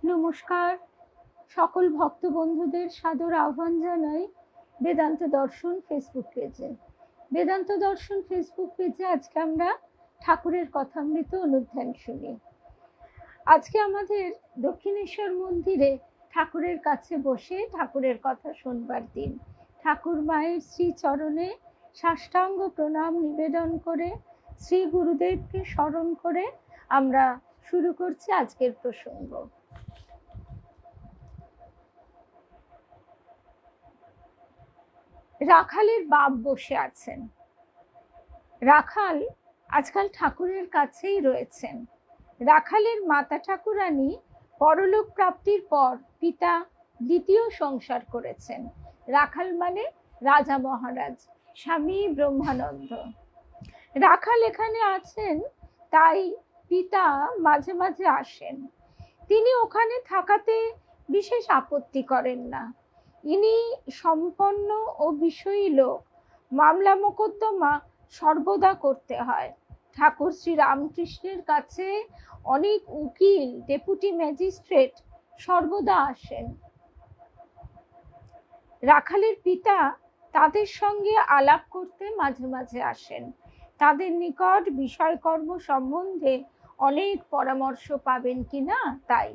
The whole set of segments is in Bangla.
নমস্কার, সকল ভক্ত বন্ধুদের সাদর আহ্বান জানাই বেদান্ত দর্শন ফেসবুক পেজে। বেদান্ত দর্শন ফেসবুক পেজে আজকে আমরা ঠাকুরের কথামৃত অনুধ্যান শুনি। আজকে আমাদের দক্ষিণেশ্বর মন্দিরে ঠাকুরের কাছে বসে ঠাকুরের কথা শুনবার দিন। ঠাকুর মায়ের শ্রী চরণে সাষ্টাঙ্গ প্রণাম নিবেদন করে শ্রী গুরুদেবকে স্মরণ করে আমরা শুরু করছি আজকের প্রসঙ্গ। রাখালের বাপ বসে আছেন। রাখাল আজকাল ঠাকুরের কাছেই রয়েছেন। রাখালের মাতা ঠাকুরানী পরলোক প্রাপ্তির পর পিতা দ্বিতীয় সংসার করেছেন। রাখাল মানে রাজা মহারাজ স্বামী ব্রহ্মানন্দ। রাখাল এখানে আছেন, তাই পিতা মাঝে মাঝে আসেন। তিনি ওখানে থাকাতে বিশেষ আপত্তি করেন না। ইনি সম্পন্ন ও বিষয়ী লোক, মামলা মোকদ্দমা সর্বদা করতে হয়। ঠাকুর শ্রী রামকৃষ্ণের কাছে অনেক উকিল, ডেপুটি ম্যাজিস্ট্রেট সর্বদা আসেন। রাখালের পিতা তাদের সঙ্গে আলাপ করতে মাঝে মাঝে আসেন। তাদের নিকট বিষয়কর্ম সম্বন্ধে অনেক পরামর্শ পাবেন কিনা তাই।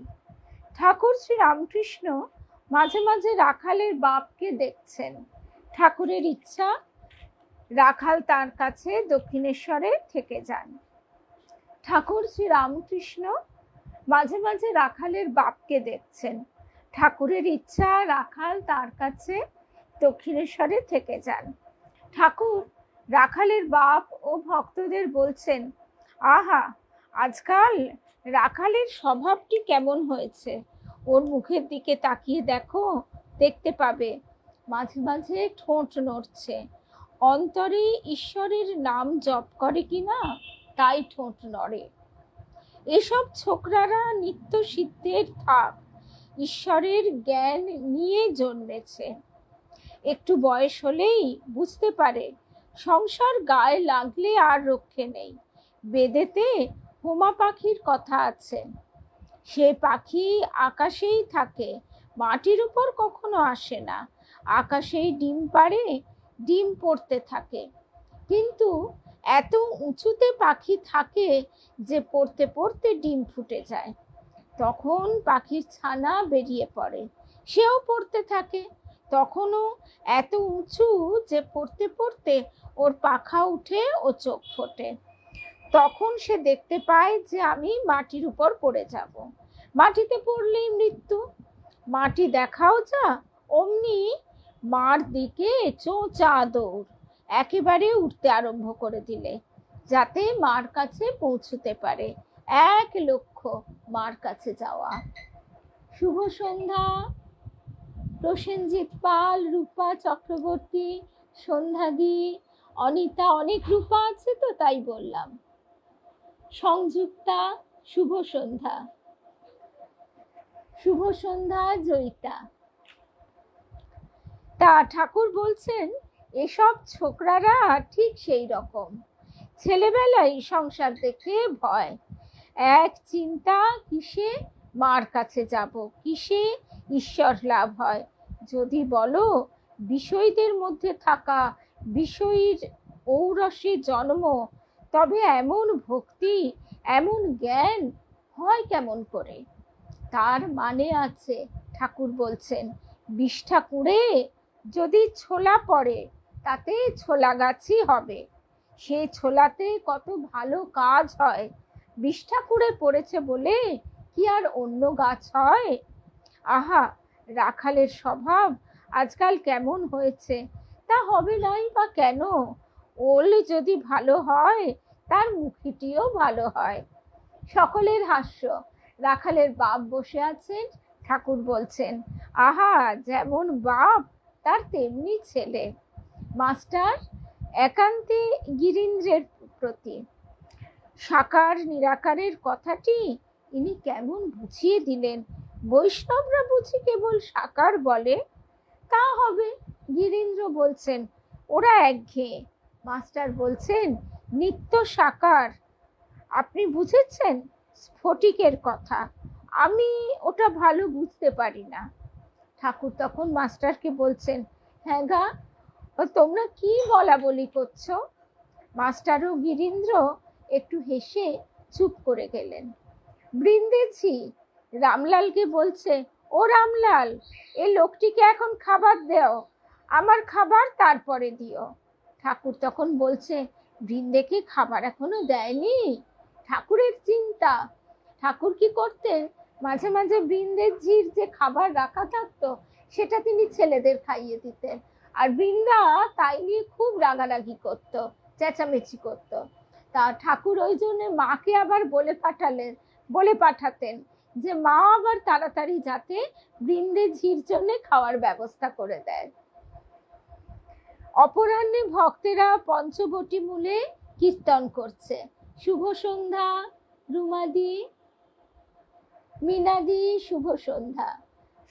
ঠাকুর শ্রী রামকৃষ্ণ মাঝে মাঝে রাখালের বাপকে দেখছেন। ঠাকুরের ইচ্ছা রাখাল তার কাছে দক্ষিণেশ্বরে থেকে যান। ঠাকুর শ্রী রামকৃষ্ণ মাঝে মাঝে রাখালের বাপকে দেখছেন। ঠাকুরের ইচ্ছা রাখাল তার কাছে দক্ষিণেশ্বরে থেকে যান। ঠাকুর রাখালের বাপ ও ভক্তদের বলছেন, আহা, আজকাল রাখালের স্বভাবটি কেমন হয়েছে। ওর মুখের দিকে তাকিয়ে দেখো, দেখতে পাবে মাঝে মাঝে ঠোঁট নড়ছে। অন্তরে ঈশ্বরের নাম জপ করে কিনা তাই ঠোঁট নড়ে। এসব ছোকরারা নিত্য সিদ্ধের থাক, ঈশ্বরের জ্ঞান নিয়ে জন্মেছে। একটু বয়স হলেই বুঝতে পারে সংসার গায়ে লাগলে আর রক্ষে নেই। বেদেতে হোমা পাখির কথা আছে। সে পাখি আকাশেই থাকে, মাটির উপর কখনো আসে না। আকাশেই ডিম পাড়ে, ডিম পড়তে থাকে। কিন্তু এত উঁচুতে পাখি থাকে যে পড়তে পড়তে ডিম ফুটে যায়। তখন পাখির ছানা বেরিয়ে পড়ে, সেও পড়তে থাকে। তখনও এত উঁচু যে পড়তে পড়তে ওর পাখা উঠে ও চোখ ফোটে। তখন সে দেখতে পায় যে আমি মাটির উপর পড়ে যাব। মাটিতে পড়লেই মৃত্যু। মাটি দেখাও যা, অমনি মার দিকে চোঁচা দৌড়, একেবারে উঠতে আরম্ভ করে দিলে, যাতে মার কাছে পৌঁছতে পারে। এক লক্ষ্য মার কাছে যাওয়া। শুভ সন্ধ্যা। প্রসেনজিৎ পাল, রূপা চক্রবর্তী, সন্ধ্যাদি, অনিতা, অনেক রূপা আছে তো তাই বললাম। সংযুক্তা, শুভ সন্ধ্যা। শুভ সন্ধ্যা জয়িতা। তা ঠাকুর বলছেন, এসব ছোকরারা ঠিক সেই রকম। ছেলেবেলায় সংসার দেখে ভয়, এক চিন্তা, কিসে মার কাছে যাব, কিসে ঈশ্বর লাভ হয়। যদি বলো বিষয়দের মধ্যে থাকা, বিষয়ীর ঔরসে জন্ম, তবে এমন ভক্তি, এমন জ্ঞান হয় কেমন করে। তার মানে আছে, ঠাকুর বলছেন, বিষ্ঠা কুড়ে যদি ছোলা পড়ে তাতে ছোলা গাছই হবে। সে ছোলাতে কত ভালো কাজ হয়। বিষ্ঠা কুড়ে পড়েছে বলে কি আর অন্য গাছ হয়? আহা, রাখালের স্বভাব আজকাল কেমন হয়েছে, তা হবে নাই বা কেন? ওল যদি ভালো হয় তার মুখিটিও ভালো হয়। সকলের হাস্য। রাখালের বাপ বসে আছেন। ঠাকুর বলছেন, আহা, যেমন বাপ তার তেমনি ছেলে। মাস্টার একান্তে গিরীন্দ্রের প্রতি। সাকার নিরাকারের কথাটি ইনি কেমন বুঝিয়ে দিলেন। বৈষ্ণবরা বুঝি কেবল সাকার বলে, তা হবে। গিরীন্দ্র বলছেন, ওরা একঘেয়ে। মাস্টার বলছেন, নিত্য সাকার। আপনি বুঝেছেন স্ফটিকের কথা, আমি ওটা ভালো বুঝতে পারি না। ঠাকুর তখন মাস্টারকে বলছেন, হ্যাঁ গা, তোমরা কি বলা বলি করছো? মাস্টার ও গিরীন্দ্র একটু হেসে চুপ করে গেলেন। বৃন্দেছি রামলালকে বলছে, ও রামলাল, এ লোকটিকে এখন খাবার দাও, আমার খাবার তারপরে দিও। ঠাকুর তখন বলছে, বৃন্দেকে খাবার এখনো দেয়নি? ঠাকুরের চিন্তা। ঠাকুর কি করতেন, মাঝে মাঝে বৃন্দের ঝির যে খাবার রাখা থাকতো সেটা তিনি ছেলেদের খাইয়ে দিতেন, আর বৃন্দা তাই নিয়ে খুব রাগারাগি করতো, চেঁচামেচি করতো। তা ঠাকুর ওই জন্য মাকে আবার বলে পাঠাতেন যে মা আবার তাড়াতাড়ি যাতে বৃন্দে ঝির জন্য খাওয়ার ব্যবস্থা করে দেয়। অপরাহ্নে ভক্তেরা পঞ্চবটি মূলে কীর্তন করছে। শুভ সন্ধ্যা রুমাদি, মিনাদি, শুভ সন্ধ্যা,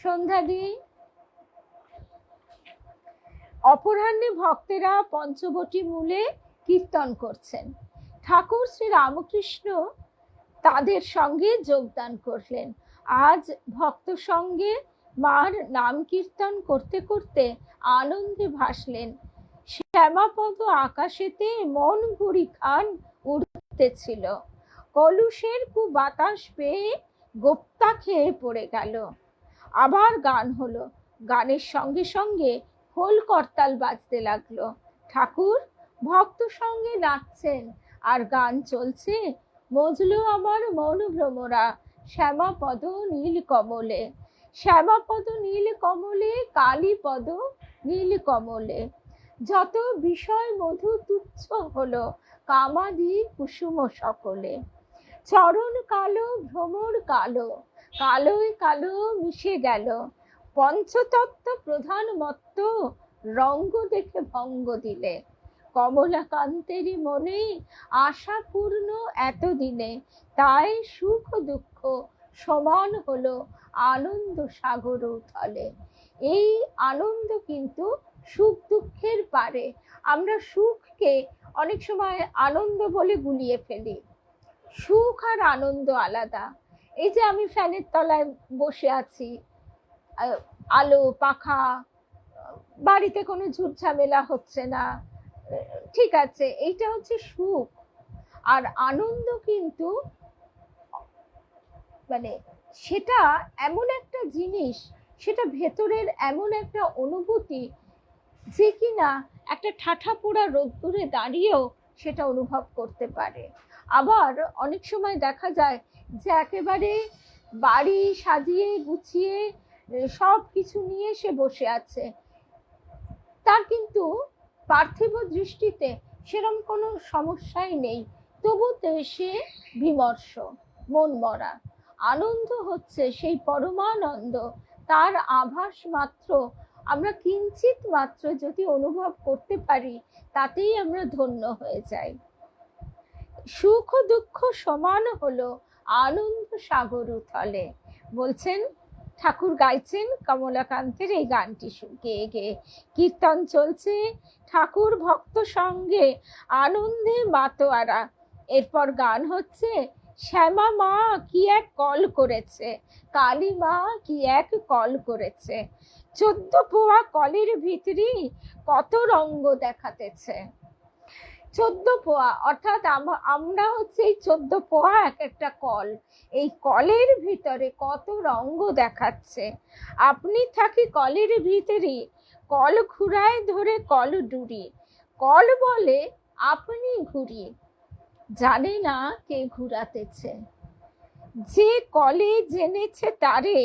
সন্ধ্যাদি। অপরাহ্নে ভক্তেরা পঞ্চবটি মূলে কীর্তন করছেন। ঠাকুর শ্রী রামকৃষ্ণ তাদের সঙ্গে যোগদান করলেন। আজ ভক্ত সঙ্গে মার নাম কীর্তন করতে করতে আনন্দে ভাসলেন। শ্যামাপদ আকাশেতে মন ঘুরি খান উড়তেছিল। কলুষের কু বাতাস পেয়ে গোপ্তা খেয়ে পড়ে গেল। আবার গান হলো। গানের সঙ্গে সঙ্গে খোল করতাল বাজতে লাগলো। ঠাকুর ভক্ত সঙ্গে নাচছেন আর গান চলছে, মজলো আমার মন ভ্রমরা শ্যামাপদ নীল কমলে, শ্যামাপদ নীল কমলে, কালীপদ নীল কমলে। যত বিষয় মধু তুচ্ছ হলো, কামাদি কুসুম সকলে। চরণ কালো ভ্রমর কালো, কালোয় কালো মিশে গেল। পঞ্চতত্ত্ব প্রধান মত্ত, রঙ্গ দেখে ভঙ্গ দিলে। কমলাকান্তেরই মনে আশা পূর্ণ এতদিনে, তাই সুখ দুঃখ সমান হলো আনন্দ সাগর উথলে। এই আনন্দ কিন্তু সুখ দুঃখের পারে। আমরা সুখকে অনেক সময় আনন্দ বলে গুলিয়ে ফেলি। সুখ আর আনন্দ আলাদা। এই যে আমি ফ্যানের তলায় বসে আছি, আলো পাখা, বাড়িতে কোনো ঝুটঝামেলা হচ্ছে না, ঠিক আছে, এইটা হচ্ছে সুখ। আর আনন্দ কিন্তু মানে সেটা এমন একটা জিনিস, সেটা ভেতরের এমন একটা অনুভূতি যে কিনা একটা ঠাঠা পোড়া রোদ্দুরে দাঁড়িয়েও সেটা অনুভব করতে পারে। আবার অনেক সময় দেখা যায় যে একেবারে বাড়ি সাজিয়ে গুছিয়ে সব কিছু নিয়ে সে বসে আছে, তার কিন্তু পার্থিব দৃষ্টিতে সেরকম কোনো সমস্যাই নেই, তবুতে সে বিমর্ষ, মন মরা। আনন্দ হচ্ছে সেই পরমানন্দ, তার আভাস মাত্র আমরা কিঞ্চিত মাত্র যদি অনুভব করতে পারি, তাতেই আমরা ধন্য হয়ে যাই। সুখ ও দুঃখ সমান হলো আনন্দ সাগর উথলে। বলছেন ঠাকুর গাইছেন কমলাকান্তের এই গানটি গেয়ে গেয়ে। কীর্তন চলছে, ঠাকুর ভক্ত সঙ্গে আনন্দে মাতোয়ারা। এরপর গান হচ্ছে, শ্যামা মা কি এক কল করেছে, কালী মা কি এক কল করেছে। 14 পোয়া কলের ভিতরি কত রঙ্গ দেখাতেছে। 14 পোয়া অর্থাৎ আমরা হচ্ছে এই 14 পোয়া এক একটা কল, এই কলের ভিতরে কত রঙ্গ দেখাচ্ছে। আপনি থাকি কলের ভিতরে, কল ঘুরায় ধরে কল ডুরি, কল বলে আপনি ঘুরি, জানে না কে ঘুরাতেছে। যে কলে জেনেছে তারে,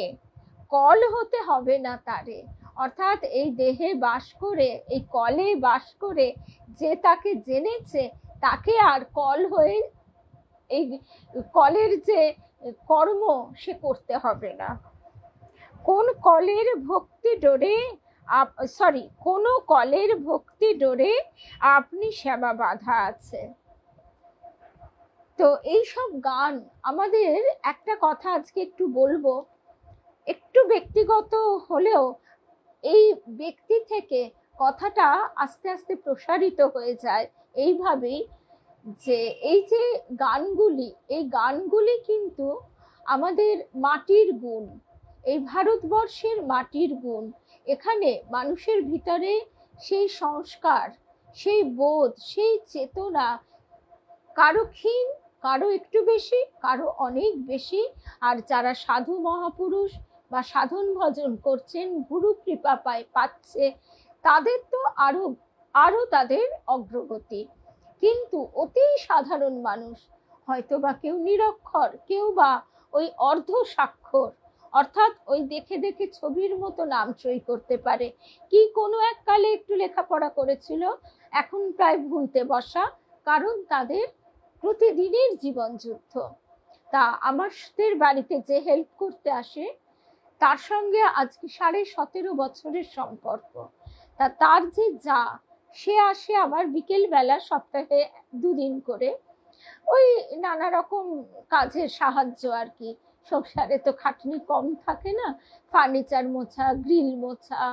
কল হতে হবে না তারে। অর্থাৎ এই দেহে বাস করে, এই কলে বাস করে যে তাকে জেনেছে, তাকে আর কল হয়ে এই কলের যে কর্ম সে করতে হবে না। কোন কলের ভক্তি ডোরে, কোন কলের ভক্তি ডোরে আপনি শ্যামা বাঁধা আছে। তো এইসব গান আমাদের, একটা কথা আজকে একটু বলবো, একটু ব্যক্তিগত হলেও এই ব্যক্তি থেকে কথাটা আস্তে আস্তে প্রসারিত হয়ে যায় এইভাবেই যে এই যে গানগুলি, এই গানগুলি কিন্তু আমাদের মাটির গুণ, এই ভারতবর্ষের মাটির গুণ, এখানে মানুষের ভিতরে সেই সংস্কার, সেই বোধ, সেই চেতনা কারো ক্ষীণ, কারো একটু বেশি, কারো অনেক বেশি। আর যারা সাধু মহাপুরুষ বা সাধন ভজন করছেন, গুরু কৃপা পাচ্ছে, তাদের তো আরো আরো তাদের অগ্রগতি। কিন্তু অতি সাধারণ মানুষ, হয়তো বা কেউ নিরক্ষর, কেউ বা ওই অর্ধ স্বাক্ষর, অর্থাৎ ওই দেখে দেখে ছবির মতো নাম সই করতে পারে, কি কোনো এক কালে একটু লেখাপড়া করেছিল, এখন প্রায় ভুলতে বসা, কারণ তাদের প্রতিদিনের জীবন যুদ্ধ। তা আমাদের বাড়িতে যে হেল্প করতে আসে, তার সঙ্গে আজকে 17.5 বছরের সম্পর্ক। তা তার যে সে আসে আমার বিকেল বেলা, সপ্তাহে 2 দিন করে, ওই নানা রকম কাজের সাহায্য আর কি। সংসারে তো খাটনি কম থাকে না, ফার্নিচার মোছা, গ্রিল মোছা,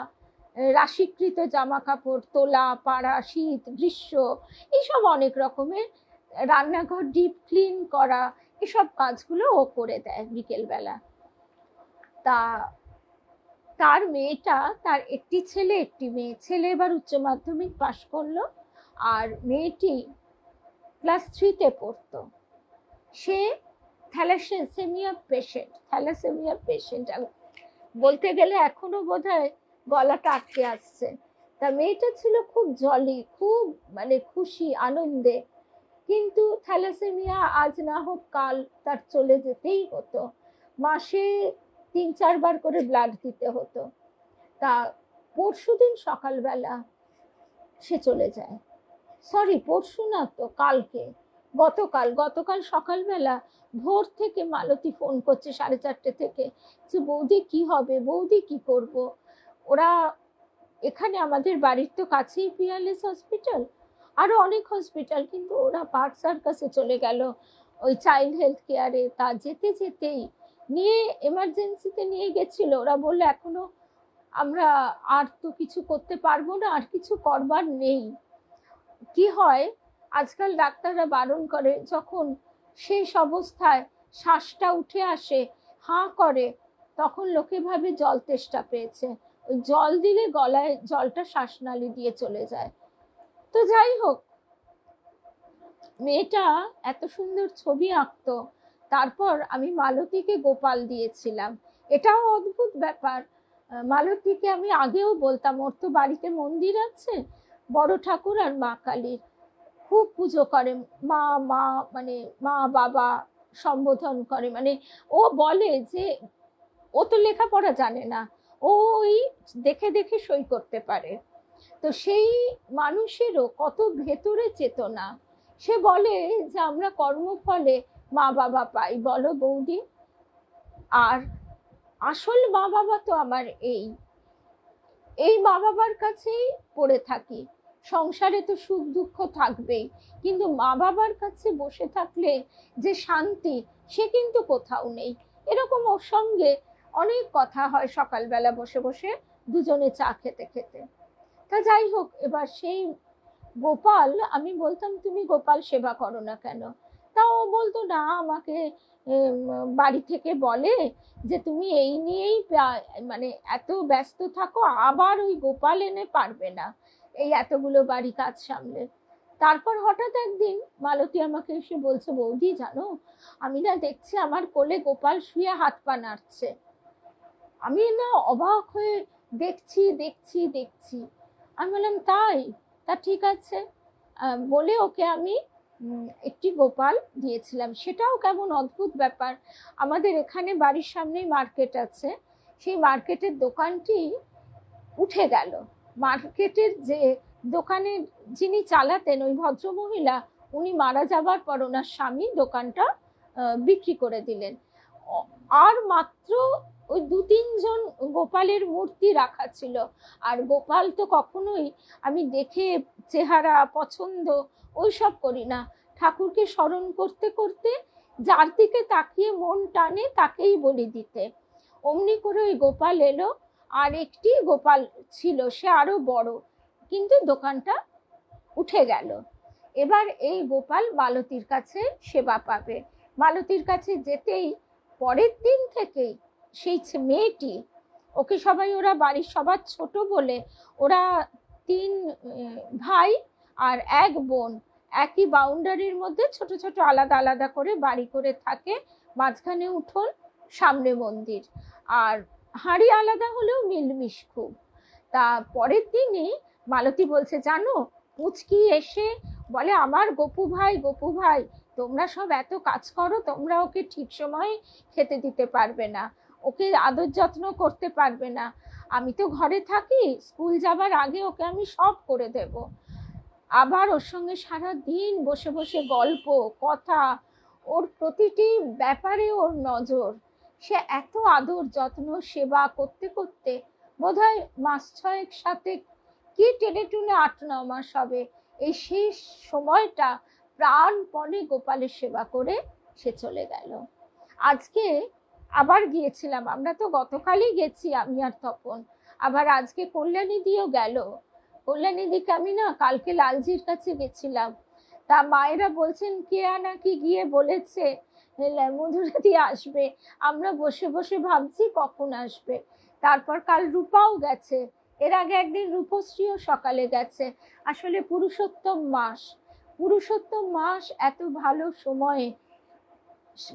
রাশিকৃত জামা কাপড় তোলা, পাড়া, শীত গ্রীষ্ম, এইসব অনেক রকমের, রান্নাঘর ডিপ ক্লিন করা, এসব কাজগুলো ও করে দেয় বিকেলবেলা। তা তার মেয়েটা, তার একটি ছেলে একটি মেয়ে, ছেলে এবার উচ্চ মাধ্যমিক পাশ করলো, আর মেয়েটি ক্লাস 3-তে পড়তো। সে থ্যালাসেমিয়া পেশেন্ট, বলতে গেলে এখনো বোধহয় গলাটা আটকে আসছে। তা মেয়েটা ছিল খুব জলি, খুব মানে খুশি আনন্দে, কিন্তু থ্যালাসেমিয়া আজ না হোক কাল তার চলে যেতেই হতো, মাসে 3-4 বার করে ব্লাড দিতে হতো। তা পরশুদিন সকালবেলা সে চলে যায়, সরি পরশু না তো, গতকাল সকালবেলা ভোর থেকে মালতী ফোন করছে 4:30 থেকে, যে বৌদি কি হবে, বৌদি কি করব। ওরা এখানে আমাদের বাড়ির তো কাছেই পিয়ারলেস হসপিটাল, আরো অনেক হসপিটাল, কিন্তু ওরা পার্ক সার্কাসে চলে গেল ওই চাইল্ড হেলথ কেয়ারে। তা যেতে যেতেই নিয়ে এমার্জেন্সিতে নিয়ে গেছিল, ওরা বললো এখনো আমরা আর তো কিছু করতে পারবো না, আর কিছু করবার নেই। কি হয়, আজকাল ডাক্তাররা বারণ করে, যখন শেষ অবস্থায় শ্বাসটা উঠে আসে, হাঁ করে, তখন লোকে ভাবে জল তেষ্টা পেয়েছে, ওই জল দিলে গলায় জলটা শ্বাসনালী দিয়ে চলে যায়। তো যাই হোক, মেয়েটা এত সুন্দর ছবি আঁকতো। তারপর আমি মালতীকে গোপাল দিয়েছিলাম। এটাও অদ্ভুত ব্যাপার, মালতীকে আমি আগেও বলতাম, ওর তো বাড়িতে মন্দির আছে, বড় ঠাকুর আর মা কালীর, খুব পুজো করে, মা মা মানে মা বাবা সম্বোধন করে, মানে ও বলে যে ও তো লেখাপড়া জানে না, ও ওই দেখে দেখে সই করতে পারে। তো সেই মানুষেরও কত ভেতরে চেতনা। সে বলে যে আমরা কর্মফলে মা বাবা পাই, বলো বৌদি। আর আসল মা বাবা তো আমার এই মা বাবার কাছেই পড়ে থাকি। সংসারে তো সুখ দুঃখ থাকবেই, কিন্তু মা বাবার কাছে বসে থাকলে যে শান্তি, সে কিন্তু কোথাও নেই। এরকম ওর সঙ্গে অনেক কথা হয় সকালবেলা বসে বসে, দুজনে চা খেতে খেতে। তা যাই হোক, এবার সেই গোপাল, আমি বলতাম তুমি গোপাল সেবা করো না কেন, তা ও বলতো না, আমাকে বাড়ি থেকে বলে যে তুমি এই নিয়েই মানে এত ব্যস্ত থাকো, আবার ওই গোপাল এনে পারবে না এই এতগুলো বাড়ি কাজ সামলে। তারপর হঠাৎ একদিন মালতী আমাকে এসে বলছে, বৌদি জানো, আমি না দেখছি আমার কোলে গোপাল শুয়ে হাত পা নাড়ছে। আমি না অবাক হয়ে দেখছি দেখছি দেখছি। আমি বললাম তাই, তা ঠিক আছে, বলে ওকে আমি একটি গোপাল দিয়েছিলাম। সেটাও কেমন অদ্ভুত ব্যাপার, আমাদের এখানে বাড়ির সামনেই মার্কেট আছে, সেই মার্কেটের দোকানটি উঠে গেল। মার্কেটের যে দোকানের যিনি চালাতেন, ওই ভদ্রমহিলা, উনি মারা যাবার পর ওনার স্বামী দোকানটা বিক্রি করে দিলেন। আর মাত্র ওই 2-3 জন গোপালের মূর্তি রাখা ছিল। আর গোপাল তো কখনোই আমি দেখে চেহারা পছন্দ ওইসব করি না, ঠাকুরকে স্মরণ করতে করতে যার দিকে তাকিয়ে মন টানে তাকেই বলি দিতে। অমনি করে ওই গোপাল এলো, আর একটি গোপাল ছিল, সে আরো বড়, কিন্তু দোকানটা উঠে গেল। এবার এই গোপাল মালতীর কাছে সেবা পাবে। মালতীর কাছে যেতেই পরের দিন থেকে সেই মেয়েটি, ওকে সবাই, ওরা বাড়ির সবার ছোট বলে, ওরা 3 ভাই আর 1 বোন একই বাউন্ডারির মধ্যে ছোট ছোট আলাদা আলাদা করে বাড়ি করে থাকে, মাঝখানে উঠোন, সামনে মন্দির, আর হাঁড়ি আলাদা হলেও মিলমিশ খুব। তা পরের দিনই মালতী বলছে, জানো, পুচকি এসে বলে, আমার গপু ভাই তোমরা সব এত কাজ করো, তোমরা ওকে ঠিক সময়ে খেতে দিতে পারবে না, ওকে আদর যত্ন করতে পারবে না, আমি তো ঘরে থাকি, স্কুল যাবার আগে ওকে আমি সব করে দেব। আবার ওর সঙ্গে সারা দিন বসে বসে গল্প কথা, ওর প্রতিটি ব্যাপারে ওর নজর, সে এত আদর যত্ন সেবা করতে করতে বোধহয় 6 মাস সাথে কি টেনে টুনে 8-9 মাস হবে, এই শেষ সময়টা প্রাণপণে গোপালের সেবা করে সে চলে গেল। আজকে আবার গিয়েছিলাম, আমরা তো গতকালই গেছি আমি আর তপন, আবার আজকে কল্যাণী দিয়েও গেল। কল্যাণী দিকে আমি না কালকে লালজির কাছে গেছিলাম, তা মায়েরা বলছেন কেয়া নাকি গিয়ে বলেছে মধুরাদি আসবে, আমরা বসে বসে ভাবছি কখন আসবে। তারপর কাল রূপাও গেছে, এর আগে একদিন রূপশ্রীও সকালে গেছে। আসলে পুরুষোত্তম মাস এত ভালো সময়ে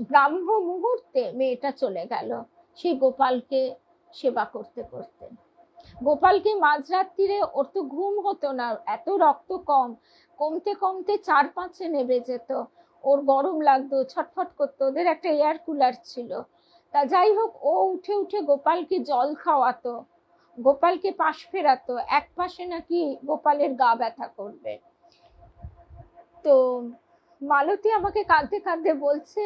ব্রাহ্ম মুহূর্তে মেয়েটা চলে গেল সেই গোপালকে সেবা করতে করতে। গোপালকে মাঝরাত্রিরে, ওর তো ঘুম হতো না, এত রক্ত কমতে কমতে 4-5-এ নেমে যেত, ওর গরম লাগতো, ছটফট করতো, ওদের একটা এয়ার কুলার ছিল। তা যাই হোক, ও উঠে উঠে গোপালকে জল খাওয়াতো, গোপালকে পাশ ফেরাতো, এক পাশে নাকি গোপালের গা ব্যথা করবে। তো মালতী আমাকে কাঁদতে কাঁদতে বলছে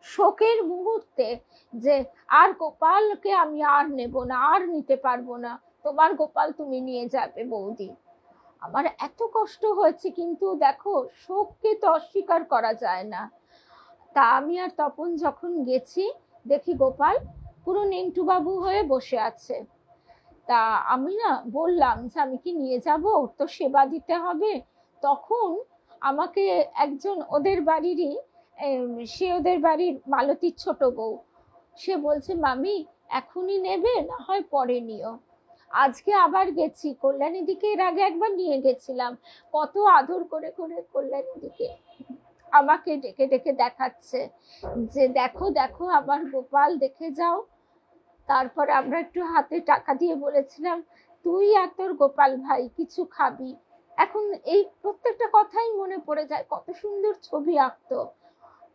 শোকের মুহূর্তে যে আর গোপালকে আমি আর নেব না, আর নিতে পারবো না, তোমার গোপাল তুমি নিয়ে যাবে বৌদি। আমার এত কষ্ট হয়েছে, কিন্তু দেখো শোককে তো অস্বীকার করা যায় না। তা আমি আর তপন যখন গেছি, দেখি গোপাল পুরো নেংটু বাবু হয়ে বসে আছে। তা আমি না বললাম যে আমি কি নিয়ে যাব, ওর তো সেবা দিতে হবে। তখন আমাকে একজন ওদের বাড়িরই, সে ওদের বাড়ির মালতীর ছোট বউ, সে বলছে, মামি এখনই নেবে না হয় পরে নিও। আজকে আবার গেছি কল্যাণী দিকে, এর আগে একবার নিয়ে গেছিলাম, কত আদর করে করে কল্যাণী দিকে আমাকে ডেকে ডেকে দেখাচ্ছে যে দেখো দেখো আমার গোপাল, দেখে যাও। তারপর আমরা একটু হাতে টাকা দিয়ে বলেছিলাম, তুই আর তোর গোপাল ভাই কিছু খাবি। এখন এই প্রত্যেকটা কথাই মনে পড়ে যায়, কত সুন্দর ছবি আঁকতো।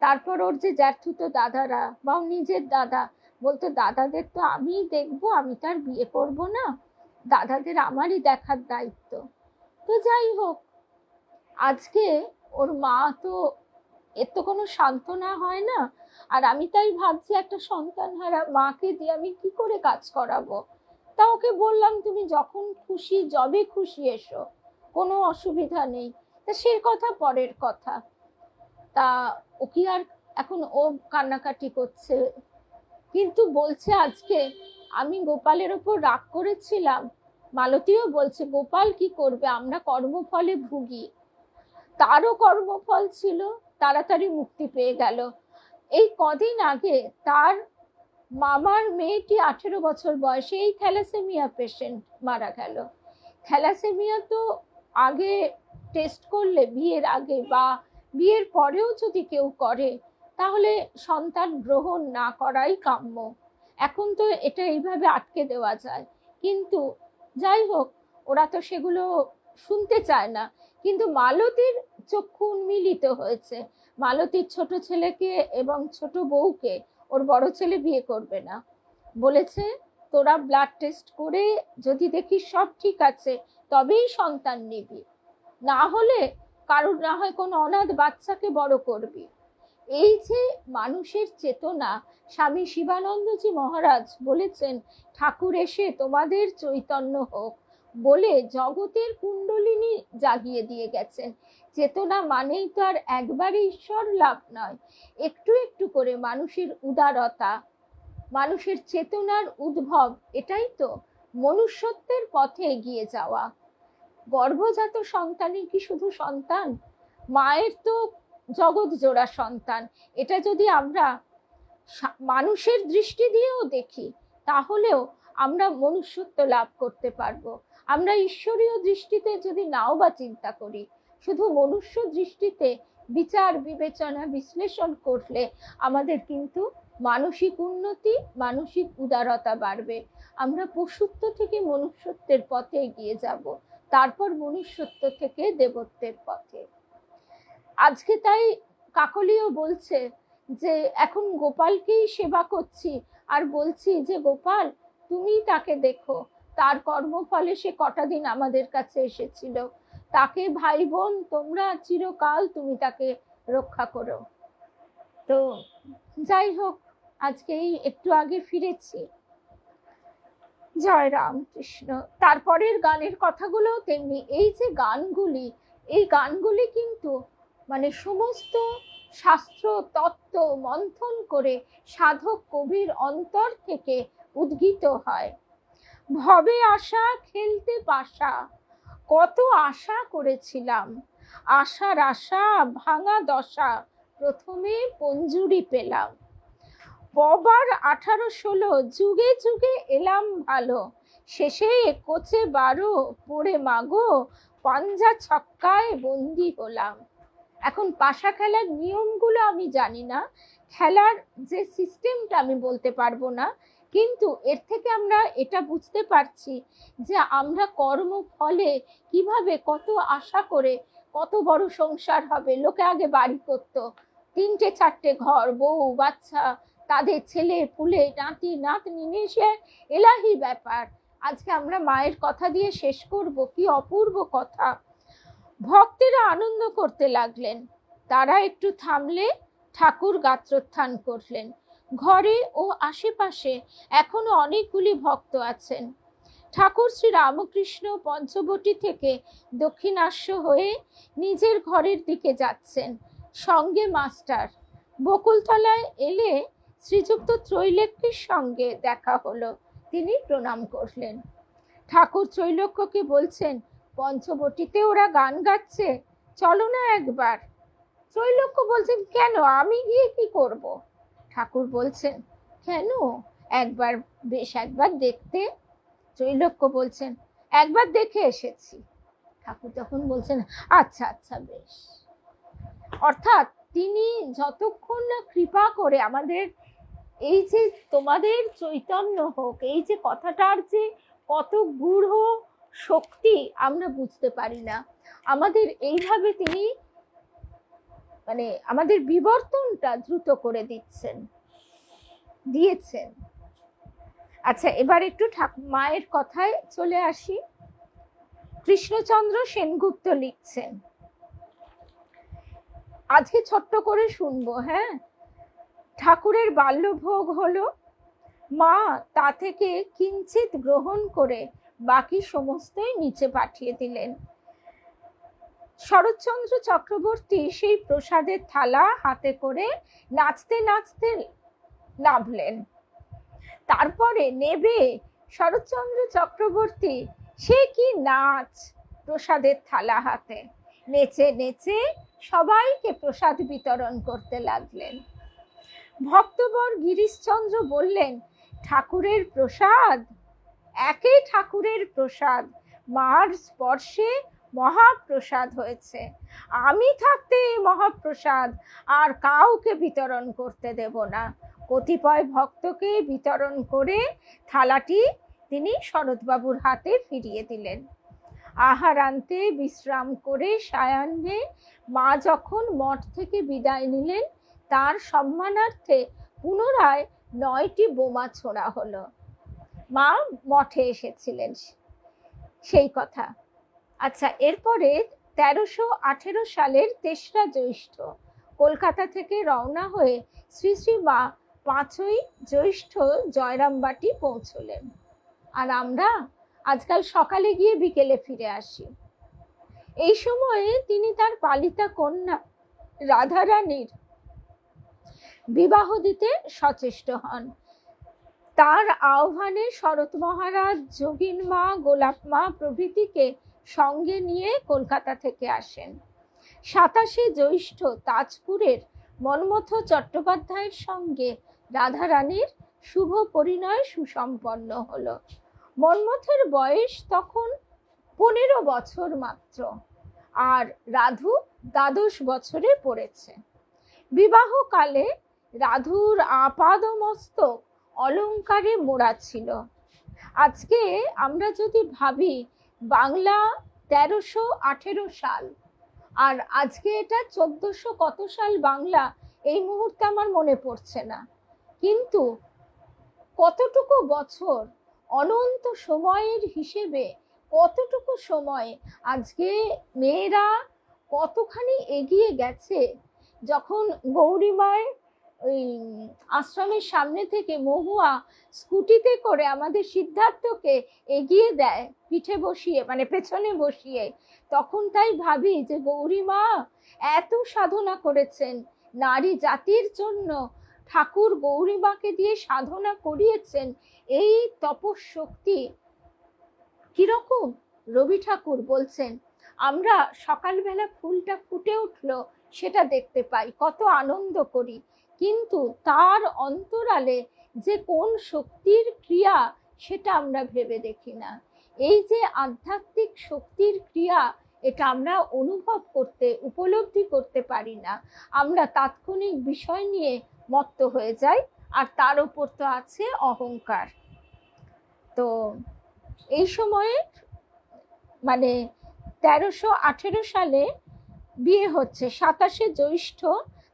তারপর ওর যে জ্যাঠুতো দাদারা বা নিজের দাদা বলতো, দাদাদের তো আমিই দেখবো, আমি তার বিয়ে করব না, দাদাদের আমারই দেখার দায়িত্ব। তো যাই হোক, আজকে ওর মা তো, এর তো কোনো সান্ত্বনা হয় না। আর আমি তাই ভাবছি, একটা সন্তান হারা মাকে দিয়ে আমি কি করে কাজ করাবো। তা ওকে বললাম, তুমি যখন খুশি যবে খুশি এসো, কোনো অসুবিধা নেই। তা সে কথা পরের কথা। তা ও কি আর, এখন ও কান্নাকাটি করছে, কিন্তু বলছে আজকে আমি গোপালের ওপর রাগ করেছিলাম। মালতীও বলছে গোপাল কি করবে, আমরা কর্মফলে ভুগি, তারও কর্মফল ছিল, তাড়াতাড়ি মুক্তি পেয়ে গেল। এই কদিন আগে তার মামার মেয়েটি 18 বছর বয়সে এই থ্যালাসেমিয়া পেশেন্ট মারা গেল। থ্যালাসেমিয়া তো আগে টেস্ট করলে, বিয়ের আগে বা বিয়ের পরেও যদি কেউ করে, তাহলে সন্তান গ্রহণ না করাই কাম্য। এখন তো এটা এইভাবে আটকে দেওয়া যায়, কিন্তু যাই হোক, ওরা তো সেগুলো শুনতে চায় না। কিন্তু মালতীর চক্ষু উন্মিলিত হয়েছে, মালতীর ছোট ছেলেকে এবং ছোট বউকে ওর বড় ছেলে বিয়ে করবে না, বলেছে তোরা ব্লাড টেস্ট করে যদি দেখিস সব ঠিক আছে তবেই সন্তান নিবি, না হলে কারোর না হয় কোনো অনাথ বাচ্চাকে বড় করবি। এই যে মানুষের চেতনা, স্বামী শিবানন্দজি মহারাজ বলেছেন, ঠাকুর এসে তোমাদের চৈতন্য হোক বলে জগতের কুণ্ডলিনী জাগিয়ে দিয়ে গেছেন। চেতনা মানেই তো আর একবারে ঈশ্বর লাভ নয়, একটু একটু করে মানুষের উদারতা, মানুষের চেতনার উদ্ভব, এটাই তো মনুষ্যত্বের পথে এগিয়ে যাওয়া। গর্ভজাত সন্তানই কি শুধু সন্তান, মায়ের তো জগৎ জোড়া সন্তান। এটা যদি আমরা মানুষের দৃষ্টি দিয়েও দেখি, তাহলেও আমরা মনুষ্যত্ব লাভ করতে পারবো। আমরা ঈশ্বরীয় দৃষ্টিতে যদি নাও বা চিন্তা করি, শুধু মনুষ্য দৃষ্টিতে বিচার বিবেচনা বিশ্লেষণ করলে আমাদের কিন্তু মানসিক উন্নতি, মানসিক উদারতা বাড়বে। আমরা পশুত্ব থেকে মনুষ্যত্বের পথে এগিয়ে যাব, তারপর মনুষ্যত্ব থেকে দেবত্বের পথে। আজকে তাই কাকলিও বলছে যে এখন গোপালকেই সেবা করছি, আর বলছি যে গোপাল তুমি তাকে দেখো, তার কর্মফলে সে কটা দিন আমাদের কাছে এসেছিল, তাকে ভাই বোন তোমরা চিরকাল তুমি তাকে রক্ষা করো। তো যাই হোক, আজকেই একটু আগে ফিরেছি। জয় রামকৃষ্ণ। তারপরের গানের কথাগুলো তেমনি। এই যে গানগুলি, এই গানগুলি কিন্তু মানে সমস্ত শাস্ত্র তত্ত্ব মন্থন করে সাধক কবির অন্তর থেকে উদ্গীত হয়। ভবে আশা খেলতে পাশা, কত আশা করেছিলাম, আশার আশা ভাঙা দশা, প্রথমে পঞ্জুরি পেলাম। পবার 18-16 যুগে যুগে এলাম ভালো, শেষে কোচে 12 পড়ে মাগো পাঞ্জা ছক্কায় বন্দি হলাম। এখন পাশা খেলার নিয়মগুলো আমি জানি না, খেলার যে সিস্টেমটা আমি বলতে পারবো না, কিন্তু এর থেকে আমরা এটা বুঝতে পারছি যে আমরা কর্ম ফলে কিভাবে কত আশা করে কত বড় সংসার হবে। লোকে আগে বাড়ি করতো, 3-4টে ঘর, বউ বাচ্চা, তাদের ছেলে পুলে নাতি নাতনি নিয়ে সে এলাহি ব্যাপার। আজকে আমরা মায়ের কথা দিয়ে শেষ করব, কি অপূর্ব কথা। ভক্তেরা আনন্দ করতে লাগলেন, তারা একটু থামলে ঠাকুর গাত্রোত্থান করলেন। ঘরে ও আশেপাশে এখনো অনেকগুলি ভক্ত আছেন। ঠাকুর শ্রী রামকৃষ্ণ পঞ্চবটি থেকে দক্ষিণাস্য হয়ে নিজের ঘরের দিকে যাচ্ছেন, সঙ্গে মাস্টার। বকুলতলায় এলে শ্রীযুক্ত ত্রৈলোক্যের সঙ্গে দেখা হলো, তিনি প্রণাম করলেন। ঠাকুর ত্রৈলোক্যকে বলছেন, পঞ্চবটিতে ওরা গান গাচ্ছে, চলো না একবার। ত্রৈলোক্য বলছেন, কেন, আমি গিয়ে কি করব? ঠাকুর বলছেন, কেন, একবার, বেশ একবার দেখতে। ত্রৈলোক্য বলছেন, একবার দেখে এসেছি। ঠাকুর তখন বলছেন, আচ্ছা আচ্ছা বেশ। অর্থাৎ তিনি যতক্ষণ না কৃপা করে আমাদের এই যে তোমাদের চৈতন্য হোক, এই যে কথাটার যে কত গূঢ় শক্তি আমরা বুঝতে পারি না। আমাদের এইভাবে তিনি মানে আমাদের বিবর্তনটা দ্রুত করে দিয়েছেন। আচ্ছা, এবার একটু মায়ের কথায় চলে আসি। কৃষ্ণচন্দ্র সেনগুপ্ত লিখছেন, আজকে ছোট্ট করে শুনবো। হ্যাঁ, ঠাকুরের বাল্যভোগ হলো, মা তা থেকে কিঞ্চিত গ্রহণ করে বাকি সমস্তই নিচে পাঠিয়ে দিলেন। শরৎচন্দ্র চক্রবর্তী সেই প্রসাদের থালা হাতে করে নাচতে নাচতে নামলেন। তারপরে নেবে শরৎচন্দ্র চক্রবর্তী, সে কি নাচ, প্রসাদের থালা হাতে নেচে নেচে সবাইকে প্রসাদ বিতরণ করতে লাগলেন। ভক্তবর গিরিশচন্দ্র বললেন, ঠাকুরের প্রসাদ, একে ঠাকুরের প্রসাদ, মার স্পর্শে মহাপ্রসাদ হয়েছে। আমি থাকতে মহাপ্রসাদ আর কাউকে বিতরণ করতে দেব না। কতিপয় ভক্তকে বিতরণ করে থালাটি তিনি শরৎবাবুর হাতে ফিরিয়ে দিলেন। আহারান্তে বিশ্রাম করে সায়াহ্নে মা যখন মঠ থেকে বিদায় নিলেন, তার সম্মানার্থে পুনরায় 9টি বোমা ছোড়া হলো। মা মঠে এসেছিলেন সেই কথা। আচ্ছা, এরপরে 1318 সালের 3রা জ্যৈষ্ঠ কলকাতা থেকে রওনা হয়ে শ্রী শ্রী মা 5ই জ্যৈষ্ঠ জয়রামবাটি পৌঁছলেন। আর আমরা আজকাল সকালে গিয়ে বিকেলে ফিরে আসি। এই সময়ে তিনি তার পালিতা কন্যা রাধারানীর বিবাহ দিতে সচেষ্ট হন। তার আহ্বানে শরৎ মহারাজ, যোগিন মা, গোলাপ মা প্রভৃতিকে সঙ্গে নিয়ে কলকাতা থেকে আসেন। 27শে জ্যৈষ্ঠ তাজপুরের মন্মথ চট্টোপাধ্যায়ের সঙ্গে রাধারানীর শুভ পরিণয় সুসম্পন্ন হলো। মন্মথের বয়স তখন 15 বছর মাত্র, আর রাধু 12 বছরে পড়েছে। বিবাহকালে রাধুর আপাদমস্তক অলঙ্কারে মোড়া ছিল। আজকে আমরা যদি ভাবি বাংলা 1318 সাল, আর আজকে এটা 1400 কত সাল বাংলা, এই মুহূর্তে আমার মনে পড়ছে না, কিন্তু কতটুকু বছর, অনন্ত সময়ের হিসেবে কতটুকু সময় আজকে মেয়েরা কতখানি এগিয়ে গেছে। যখন গৌরীমায় ওই আশ্রমের সামনে থেকে মহুয়া স্কুটিতে করে আমাদের সিদ্ধার্থকে এগিয়ে দেয় পিঠে বসিয়ে, মানে পেছনে বসিয়ে, তখন তাই ভাবি যে গৌরীমা এত সাধনা করেছেন নারী জাতির জন্য, ঠাকুর গৌরীমাকে দিয়ে সাধনা করিয়েছেন। এই তপশক্তি কিরকম? রবি ঠাকুর বলছেন আমরা সকালবেলা ফুলটা ফুটে উঠলো সেটা দেখতে পাই, কত আনন্দ করি, কিন্তু তার অন্তরালে যে কোন শক্তির ক্রিয়া সেটা আমরা ভেবে দেখি না। এই যে আধ্যাত্মিক শক্তির ক্রিয়া, এটা আমরা অনুভব করতে, উপলব্ধি করতে পারি না। আমরা তাৎক্ষণিক বিষয় নিয়ে মত্ত হয়ে যাই, আর তার উপর তো আছে অহংকার। তো এই সময়ে মানে 1318 সালে বিয়ে হচ্ছে 27শে জ্যৈষ্ঠ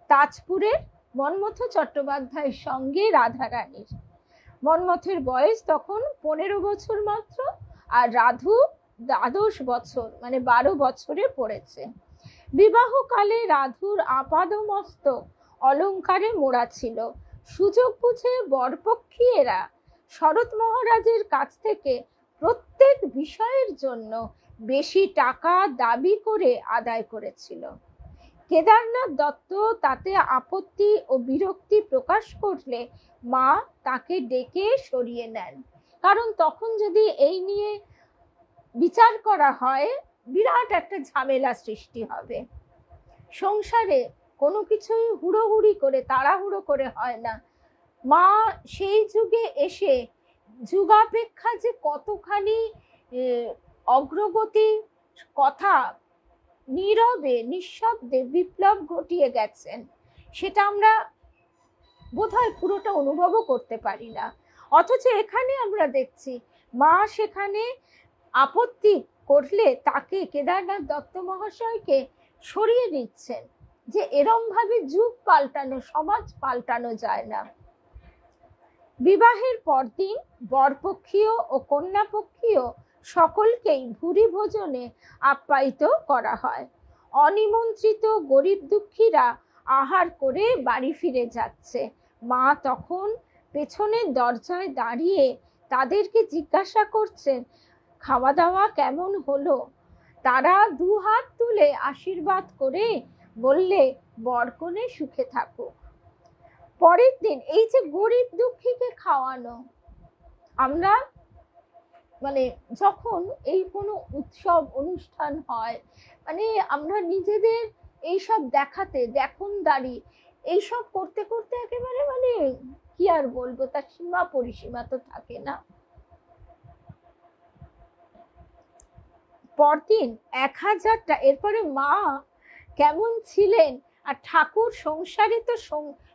তাজপুরের মন্মথ চট্টোপাধ্যায়ের সঙ্গে রাধারানীর। মন্মথের বয়স তখন 15 বছর মাত্র, আর রাধু 12 বছর, মানে 12 বছরে পড়েছে। বিবাহকালে রাধুর আপাদমস্তক অলঙ্কারে মোড়া ছিল। সুযোগ বুঝে বরপক্ষীয়েরা শরৎ মহারাজের কাছ থেকে প্রত্যেক বিষয়ের জন্য বেশি টাকা দাবি করে আদায় করেছিল। কেদারনাথ দত্ত তাতে আপত্তি ও বিরক্তি প্রকাশ করলে মা তাকে ডেকে সরিয়ে নেন, কারণ তখন যদি এই নিয়ে বিচার করা হয় বিরাট একটা ঝামেলা সৃষ্টি হবে। সংসারে কোনো কিছুই হুড়োহুড়ি করে, তাড়াহুড়ো করে হয় না। মা সেই যুগে এসে যুগাপেক্ষা যে কতখানি অগ্রগতি কথা নীরবে নিঃশব্দে বিপ্লব ঘটিয়ে গেছেন, সেটা আমরা বোধহয় পুরোটা অনুভবও করতে পারি না। অথচ এখানে আমরা দেখছি মা সেখানে আপত্তি করলে তাকে, কেদারনাথ দত্ত মহাশয়কে সরিয়ে নিচ্ছেন, যে এরম ভাবে যুগ পাল্টানো, সমাজ পাল্টানো যায় না। বিবাহের পরদিন বরপক্ষীয় ও কন্যাপক্ষীয় সকলকেই ভুরি ভোজনে আপ্যায়িত করা হয়। অনিমন্ত্রিত গরিব দুঃখীরা আহার করে বাড়ি ফিরে যাচ্ছে। মা তখন পেছনের দরজায় দাঁড়িয়ে তাদেরকে জিজ্ঞাসা করছেন খাওয়া দাওয়া কেমন হলো। তারা 2 হাত তুলে আশীর্বাদ করে বললে বরকনে সুখে থাকুক। পরের দিন এই যে গরিব দুঃখীকে খাওয়ানো, আমরা মানে যখন এই কোনো উৎসব অনুষ্ঠান হয়, মানে আমরা নিজেদের এইসব দেখাতে, দেখনদারি এইসব করতে করতে একেবারে মানে কি আর বলবো, তার সীমা পরিসীমা তো থাকে না। পরদিন 1000টা, এরপরে মা কেমন ছিলেন, আর ঠাকুর সংসারে তো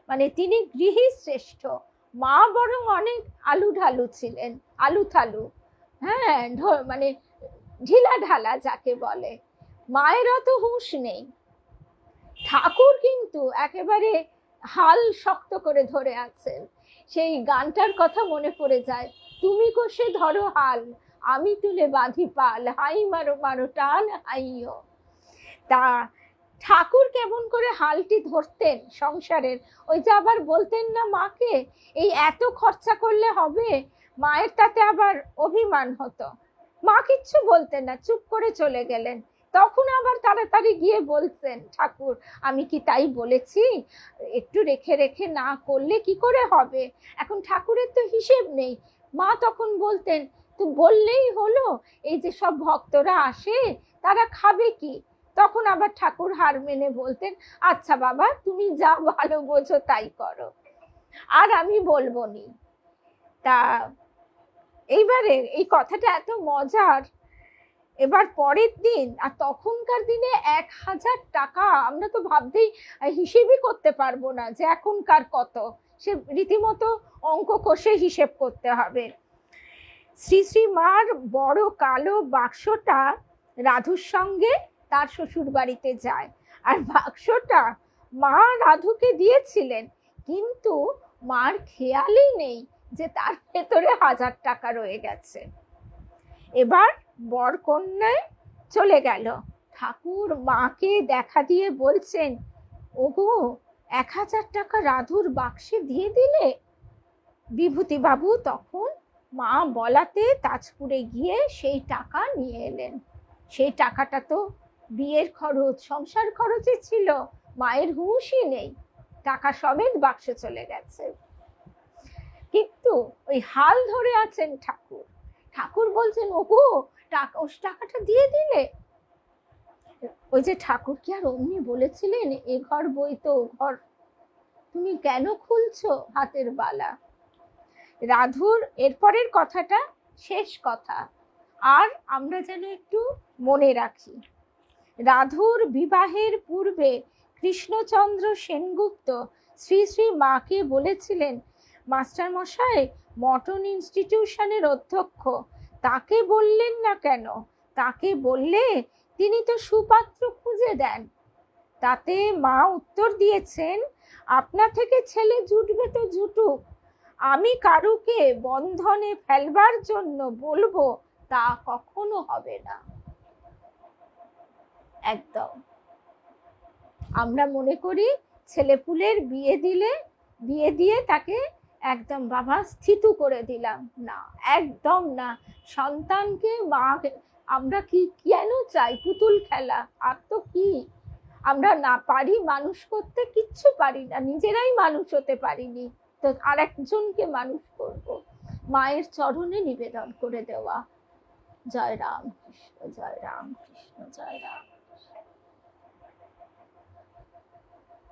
মানে তিনি গৃহী শ্রেষ্ঠ, মা বরং অনেক আলু ঢালু ছিলেন, আলু থালু, হ্যাঁ, মানে ঢিলা ঢালা যাকে বলে। মায়ের অত হুঁশ নেই, ঠাকুর কিন্তু একেবারে হাল শক্ত করে ধরে আছেন। সেই গানটার কথা মনে পড়ে যায়, তুমি কষে ধরো হাল, আমি তুলে বাঁধি পাল, হাই মারো মারো টান হাইও। তা ঠাকুর কেমন করে হালটি ধরতেন সংসারের, ওই যে আবার বলতেন না মাকে, এই এত খরচা করলে হবে, মায়ের তাতে আবার অভিমান হতো। মা কিচ্ছু বলতেন না, চুপ করে চলে গেলেন। তখন আবার তাড়াতাড়ি গিয়ে বলছেন ঠাকুর, আমি কি তাই বলেছি, একটু রেখে রেখে না করলে কি করে হবে, এখন ঠাকুরের তো হিসেব নেই। মা তখন বলতেন তো বললেই হলো, এই যে সব ভক্তরা আসে তারা খাবে কি। তখন আবার ঠাকুর হার মেনে বলতেন, আচ্ছা বাবা তুমি যা ভালো বোঝো তাই করো। আর আমি বলবো নি। তা এইবারে এই কথাটা এত মজার। এবার পরের দিন, আর তখনকার দিনে 1,000 টাকা আমরা তো ভাবতেই হিসেবই করতে পারবো না যে এখনকার কত, সে রীতিমতো অঙ্ক কষে হিসেব করতে হবে। শ্রী শ্রী মার বড় কালো বাক্সটা রাধুর সঙ্গে তার শ্বশুর বাড়িতে যায়, আর বাক্সটা মা রাধুকে দিয়েছিলেন, কিন্তু মার খেয়ালই নেই যে তার ভেতরে 1,000 টাকা রয়ে গেছে। এবার বর কন্যায় চলে গেল, ঠাকুর মাকে দেখা দিয়ে বলছেন, ওগো 1,000 টাকা রাধুর বাক্সে দিয়ে দিলে। বিভূতি বাবু তখন মা বলাতে তাজপুরে গিয়ে সেই টাকা নিয়ে এলেন। সেই টাকাটা তো বিয়ের খরচ, সংসার খরচে ছিল, মায়ের হুঁশই নেই, টাকা সমেত বাক্সে চলে গেছে। কিন্তু ওই হাল ধরে আছেন ঠাকুর। ঠাকুর বলছেন, ওগো টাকাটা দিয়ে দিলে। ওই যে ঠাকুর কি আর অমনি বলেছিলেন, এ ঘর বই তো ঘর, তুমি কেন খুলছো হাতের বালা। রাধুর এরপরের কথাটা শেষ কথা, আর আমরা যেন একটু মনে রাখি। রাধুর বিবাহের পূর্বে কৃষ্ণচন্দ্র সেনগুপ্ত শ্রী শ্রী মাকে বলেছিলেন, মাস্টার মশাই মটন ইনস্টিটিউশনের অধ্যক্ষ, তাকে বললেন না কেন? তাকে বললে তিনি তো সুপাত্র খুঁজে দেন। তাতে মা উত্তর দিয়েছেন, আপনা থেকে ছেলে জুটবে তো জুটুক, আমি কারুকে বন্ধনে ফেলবার জন্য বলবো তা কখনো হবে না। একদম আমরা মনে করি ছেলেপুলের বিয়ে দিয়ে তাকে একদম বাবা স্থিত করে দিলাম, না, একদম না। সন্তানকে মা আমরা কি কেন চাই পুতুল খেলা, আর তো কি আমরা না পারি মানুষ করতে, কিচ্ছু পারি না, নিজেরাই মানুষ হতে পারিনি, তো আর একজনকে মানুষ করব। মায়ের চরণে নিবেদন করে দেওয়া। জয় রাম কৃষ্ণ, জয় রাম কৃষ্ণ, জয় রাম।